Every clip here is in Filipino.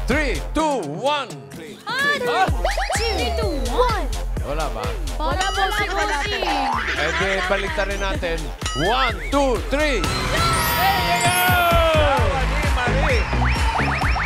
3, 2, 1. 3, 2, 1. Wala ba? Wala po si Bossing. Eh di, baliktad rin natin. 1, 2, 3.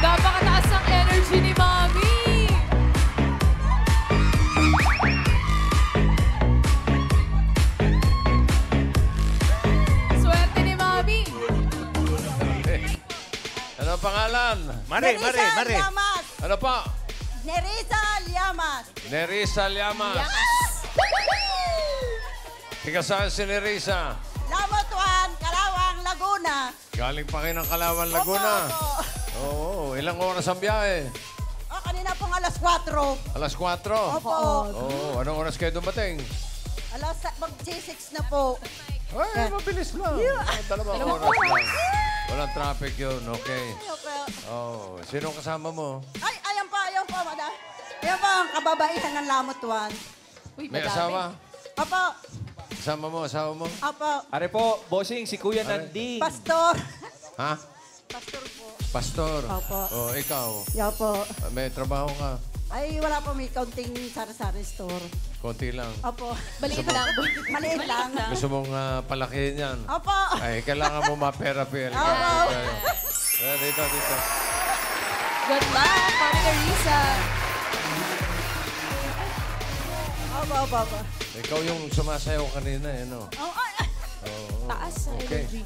Napakataas ang energy ni Mami. Swerte ni Mami. Ano ang pangalan? Mari. Llamas. Ano pa? Nerissa Llamas. Nerissa Llamas. Tiga saan si Nerissa? Lamotuan, Kalawang, Laguna. Galing pa kayo ng Kalawang, Laguna. Opo. Oo, ilang oras ang biyahe? Kanina pong alas 4. Alas 4? Opo. Oo, anong oras kayo dumating? Mag-6 na po. Ay, mabilis lang. Dalawang oras lang. Walang traffic yun, okay. Oh, sino kasama mo? Ay, ayan po, madam. Ayan po ang kababaihan ng Lamotuan. Uy, May madami. asawa? Opo. Asawa mo? Opo. Are po, bossing, si Kuya Nanding. Pastor. Ha? Pastor po. Pastor? Opo. Oh, ikaw? Yan po. May trabaho ka? Ay, wala po. May kaunting sari-sari store. Konti lang. Opo. Maliit lang. Maliit lang. Gusto mong palakihin yan? Opo. Ay, kailangan mo ma-therapy. Oo. Dito. Good luck, Mami Nerissa. Opo. Ikaw yung sumasayaw kanina, eh, no? Oh, ay. Oo. Taas sa Okay. energy.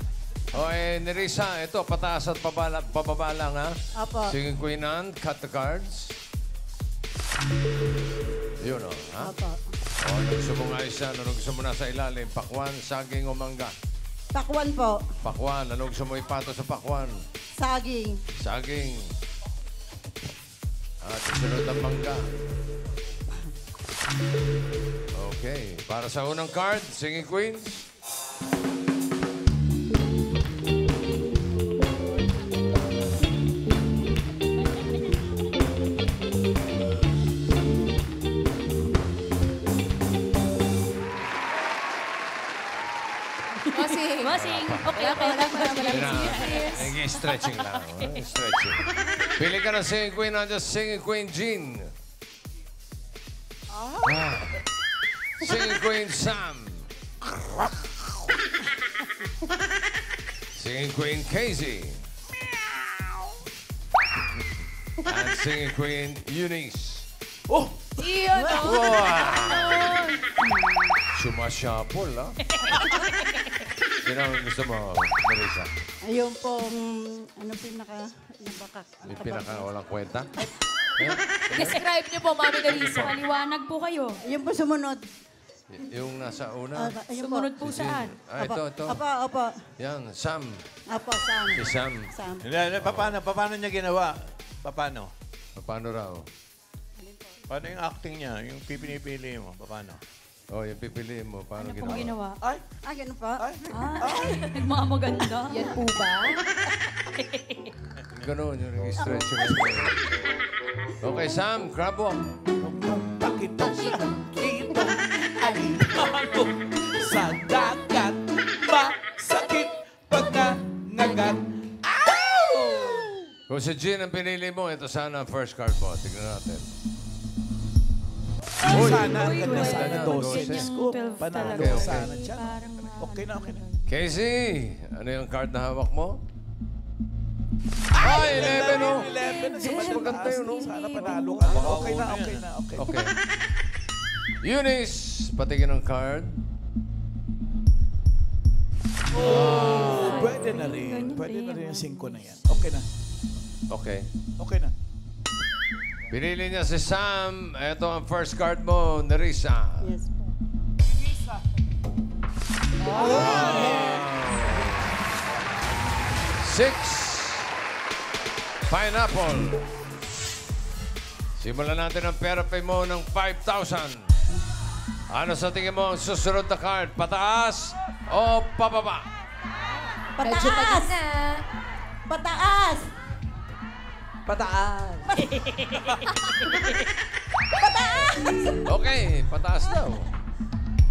Oh, Nerissa, ito, pataas at pababa lang, ha? Opo. Singing Queen Anne, cut the cards. Yun, oh, ha? Opo. Oh, ano gusto mo nga isa? Ano gusto mo nasa ilalim? Pakwan, saging o mangga? Pakwan po. Pakwan, ano gusto mo ipato sa pakwan? Saging. Saging. At sunod ang mangga. Okay, para sa unang card, Singing Queens. Bossing. Okay. Stretching lang. Stretching. Pili ka ng Singing Queen. Nandiyan Singing Queen Jean. Singing Queen Sam. Singing Queen Casey. And Singing Queen Eunice. Oh! Iyon. Wow! Sumasyapol, ha? Sino ang gusto mo, Marisa? Ayun pong, pinaka... Yung pinaka walang kwenta? Describe niyo po, Mami Nerissa. Paliwanag po kayo. Ayun po sumunod. Yung nasa una? Ayun Sumunod po saan? Ito. Opo. Yan, Sam. Opo, Sam. Si Sam. Sam. Paano niya ginawa? Paano? Paano raw? Paano yung acting niya? Yung pinipili mo? Paano? Oh, yung pipiliin mo. Paano Ano pong ginawa? ginawa? Ganun po. Nagmamaganda. Yan po ba? Ganun, yung nag-stretch. Okay, Sam, grab walk. Pakitong alimango sa dagat. Masakit pagkangagat. Kung si Jean ang pinili mo, ito sana ang first card mo. Tignan natin. Sana, Uy, ganda uy. sana. Dose. Scoop, 12 panalo talaga. sana dyan. Parang Okay na. Casey, ano yung card na hawak mo? Ay, 11, oh! 11 na sa Mas maganda yun, oh. Sana panalo ka. Okay na. Okay. Eunice, patingin ng card. Pwede na rin. Pwede na rin yung 5 na yan. Okay na. Okay. Okay na. Pinili niya si Sam. Ito ang first card mo, Nerissa. Yes po. Six. Pineapple. Simulan natin ang therapy mo ng 5,000. Ano sa tingin mo ang susunod na card? Pataas o pababa? Medyo Pataas! na. Pataas! Pataas. Okay, pataas daw.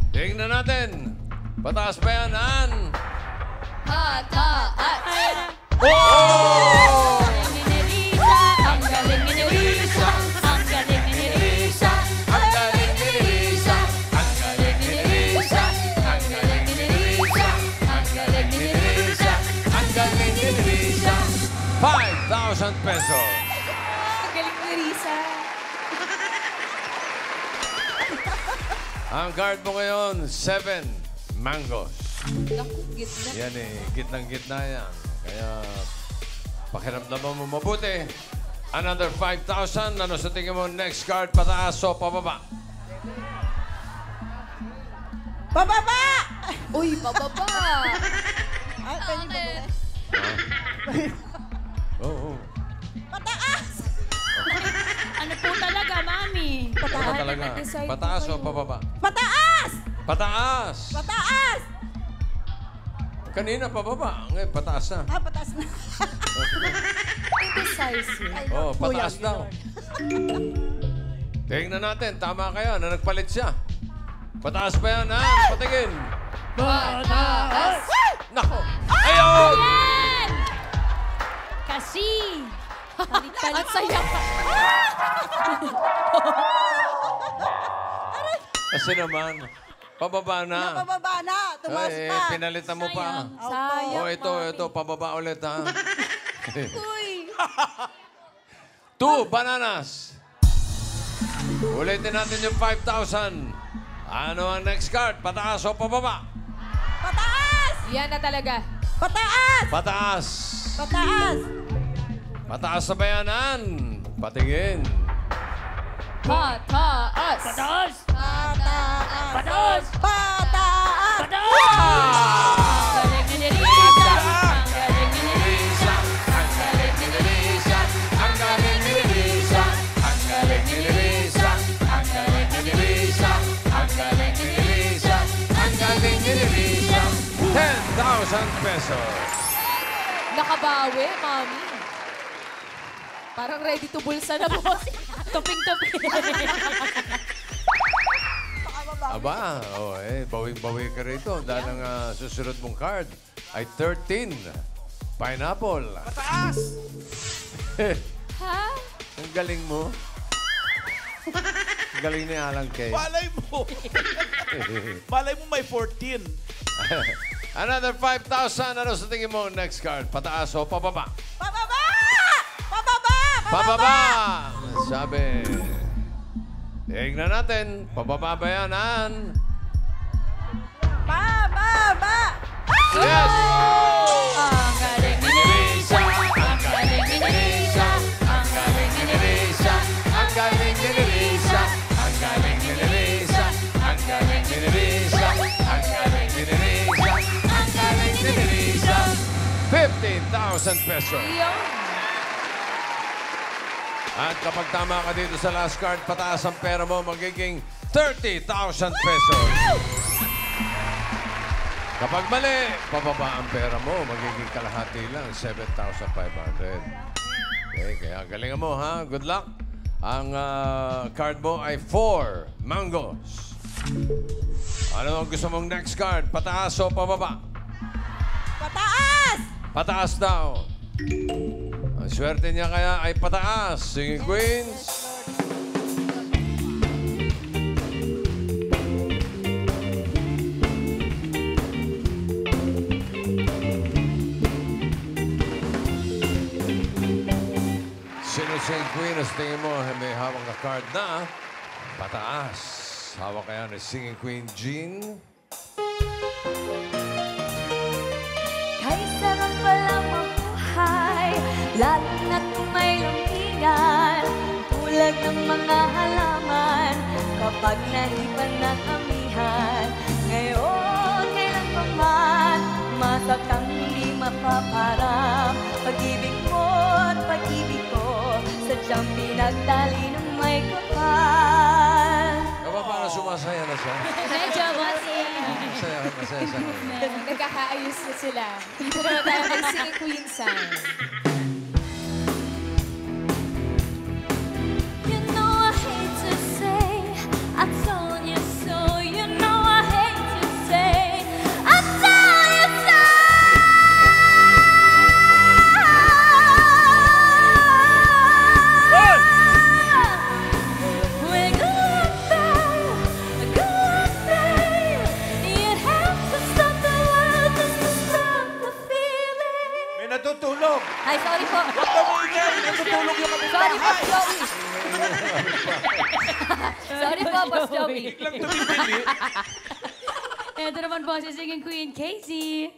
Tingnan natin. Pataas pa yan, Ann. Pataas. Oh! Nerissa, ang galing. 5,000 pesos. Ang galing ni Risa. Ang card mo ngayon, 7 mangoes. Naku, gitna. Yan eh, gitnang-gitna yan. Kaya, pakiramdaman mo mabuti. Another 5,000. Ano sa tingin mo, next card, pataas o pababa? Pababa! Uy, pababa. Ay, pwede ba? Oo. Pataas! Ano po talaga, Mami? Ano Pataas! talaga? Decide Pataas kayo. o pababa? Pataas! Pataas! Pataas! Kanina pababa. Ngayon, pataas na. Ah, pataas na. Indecisive. Oh, pataas daw. Tingnan natin, tama kaya na nagpalit siya. Pataas pa yan, ha? Patingin. Pataas. Nako. Ayaw! Yan! Kasi, Ang saya pa. Kasi naman, pababa na. Pababa na. Tumaas Ay, pa. pinalitan mo pa. Sayang, Oh, ito, Mami. ito, pababa ulit, ha? Uy. 2 bananas. Ulitin natin yung 5,000. Ano ang next card? Pataas o pababa? Pataas! Yan na talaga. Pataas! Pataas. Pataas! Pataas sa bayanan. Patingin. Pataas. pataas! Pataas! Pataas! Pataas! Pataas! Galing ni Risa! Ang galing ni Risa! Ang galing ni Lisa. Ang galing ni Lisa. Ang galing ni Lisa. Ang galing ni Lisa. Ang galing ni Lisa. Ang galing ni Lisa. 10,000 pesos. Nakabawi, Mami. Parang ready to bulsa na po. Tuping-tuping! Aba, bawing-bawi ka rito dahil ang susunod mong card ay 13. Pineapple. Mataas! Ha? Ang galing mo. Ang galing ni Alan Kay. Malay mo. Malay mo may 14. Another 5,000. Ano sa tingin mo next card? Pataas o pababa? Pababa! Pababa! Pababa! Sabi. Tingnan natin. Pababa ba yan, Ann? Pababa! Yes! Ang galing ni Risa! Ang galing ni Risa! Ang galing ni Lisa. Ang galing ni Lisa. Ang galing ni Lisa. Ang galing ni Lisa. Ang galing ni Lisa. Ang galing ni Lisa. 15,000 pesos. Iyon. At kapag tama ka dito sa last card, pataas ang pera mo, magiging 30,000 pesos. Kapag mali, pababa ang pera mo, magiging kalahati lang, 7,500. Okay, kaya galingan mo, ha? Good luck. Ang card mo ay 4 mangoes. Ano ang gusto mong next card? Pataas o pababa? Pataas! Pataas daw. Ang swerte niya kaya ay pataas. Singing Queens. Sino singing queen? As tingin mo, may hawak na card na pataas. Hawak kaya ni singing queen Jean. Kahit sarap palang mabuhay, lalo na't may lumingan, tulad ng mga halaman, kapag nahipan ng amihan. Ngayon, kailan pa man, masakang hindi mapaparang pag-ibig mo't pag-ibig ko, sadyang pinagdali ng may kapal. Kaba parang sumasaya na siya. Medyo masaya. Masaya siya. Nagkakaayos na sila. Dito naman tayo kay Singing Queen San. You know I hate to say I told you so. You know I hate to say I told you so. We're goodbye. You'd have to stop the world just to stop the feeling. May natutulog. Ay, sorry po. po. Huwag ka maingay. Natutulog yung kami Sorry po, bahay. Joey. Sorry po, Boss Joey. Biglang tumibili. Ito naman po si Singing Queen, Casey.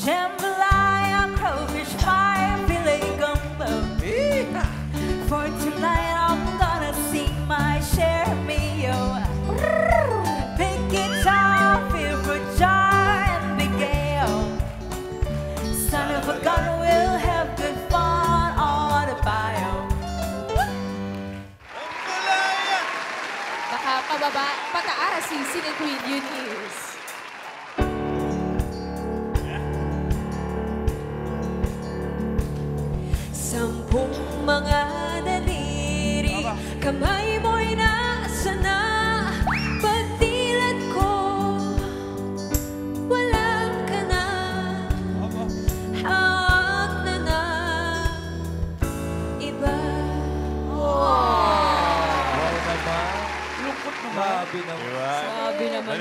Jambalaya, crawfish pie, filet gumbo. For tonight I'm gonna sing my share me-o. Big guitar, feel for jar and big ale. Son of a gun, we'll have good fun on the bio. Baka pababa, pataas si Singing Queen Eunice. Sampung mga daliri, kamay mo'y nasa na. Pagdilat ko, wala ka na. Hawak na na, iba. Lungkot naman. Diba? Sabi naman.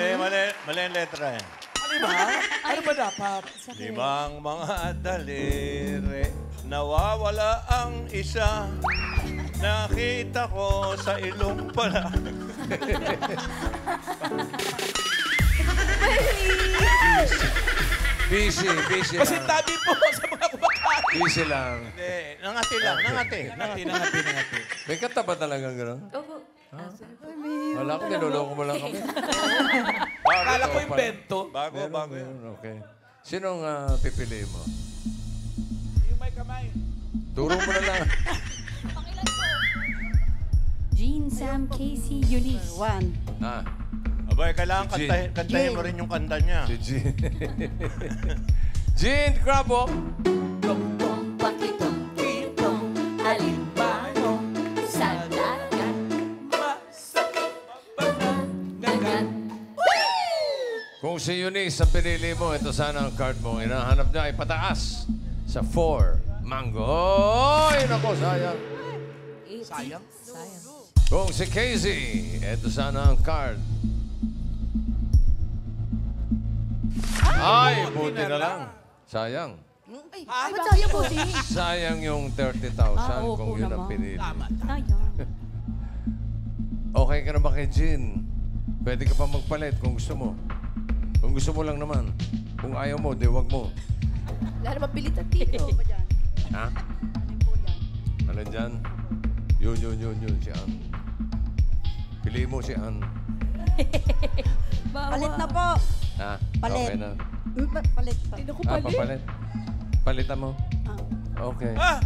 Mali ang letra eh. Ano ba? Ano ba dapat? Limang mga daliri, nawawala ang isa. Nakita ko sa ilong pala. Busy lang. Pasintabi po sa mga kumakain. Busy lang. Hindi, nangati lang, nangati. Nangati. May kanta ba talagang gano'n? Opo. Wala ko, niloloko mo lang kami. Akala ko yung bento. Bago. Meron, okay. Sinong pipiliin mo? Yung may kamay. Turo mo na lang. Jean, Sam, Casey, Eunice. One. Ah, Abay, kailangan Si kantahin mo rin yung kanta niya. si Jean. Jean Crabo. Tong pakitong kitong alimango sa dagat. Dagat. Kung si Eunice ang pinili mo, ito sana ang card mo. Hinahanap niya ay pataas sa 4. Mango. Oy, nako, sayang. Sayang. Kung si Casey, ito sana ang card. Ay, buti na lang. Sayang. Ay, ba't sa'yo po, Jing? Sayang yung 30,000 opo kung yun ang naman. pinili. Sayang. Okay ka na ba kay Jean? Pwede ka pa magpalit kung gusto mo. Kung gusto mo lang naman. Kung ayaw mo, di wag mo. Wala naman pilitan dito. Ha? Alin dyan? Yun, si Ann. Piliin mo si Ann. Palit na po. Ha? Palit. Okay na. Palit pa. Papalit. Palitan mo. Okay. Al.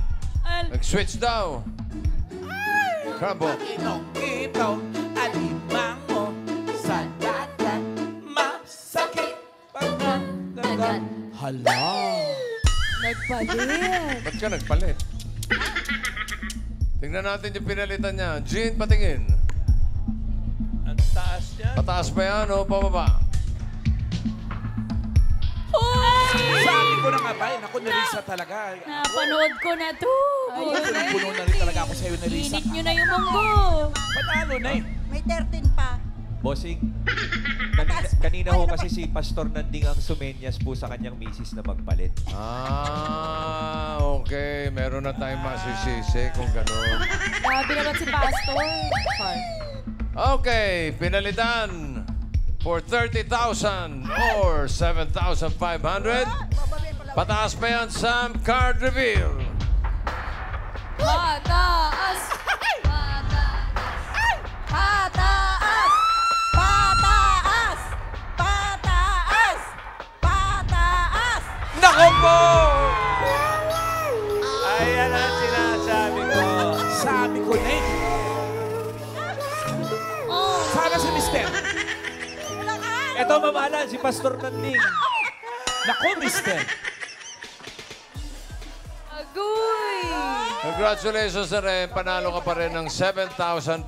Mag-switch daw. Crabo. Kitong alimango sa dagat. Masakit Dagat. Hala. Nagpalit. Ba't ka nagpalit? Tingnan natin yung pinalitan niya. Jean, patingin. Ang taas niya. Pataas ba yan o pababa? Sabi ko na nga ba, naku, Nerissa talaga. Napanood ko na to. Puno na rin talaga ako sa'yo, Nerissa. Init nyo na yung munggo. Panalo na eh. May 13 pa. Bossing, Mataas. kanina Ay, ho ano kasi si Pastor Nanding ang sumenyas po sa kanyang misis na magpalit. Ah, okay. Meron na tayong masisisi kung gano'n. Grabe naman si Pastor. Far. Okay, pinalitan for 30,000 or 7,500. Pataas pa yan, Sam. Card reveal. Pataas! Pataas! Pataas! Pataas! Pataas! Nako po! Ayan ang sinasabi ko. Sabi ko na eh. Sana si Mister. Eto, mamahalan, si Pastor Nanding. Naku, Mister. Agoy! Congratulations na rin. Panalo ka pa rin ng 7,500.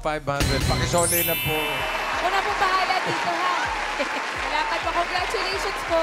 Pakisoli lang po. Ako na pong bahala dito, ha? Salamat po. Congratulations po.